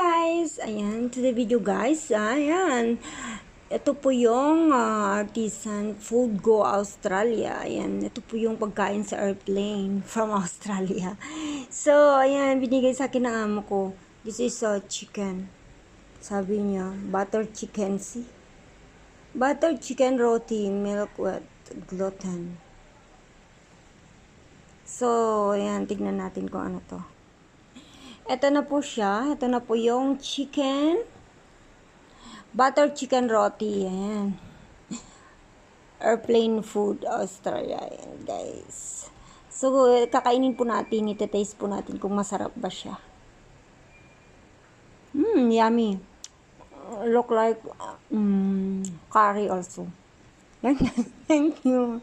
guys! Ayan, today video guys, ayan. Ito po yung artisan food go Australia. Ayan, ito po yung pagkain sa airplane from Australia. So, ayan, binigay sa akin ng amo ko. This is chicken. Sabi niya, butter chicken, see? Butter chicken roti, milk with gluten. So, ayan, tignan natin kung ano to. Ito na po siya. Ito na po yung chicken. Butter chicken roti. Ayan. Airplane food Australia. Ayan, guys. So, kakainin po natin. Ite-taste po natin kung masarap ba siya. Yummy. Look like curry also. Thank you.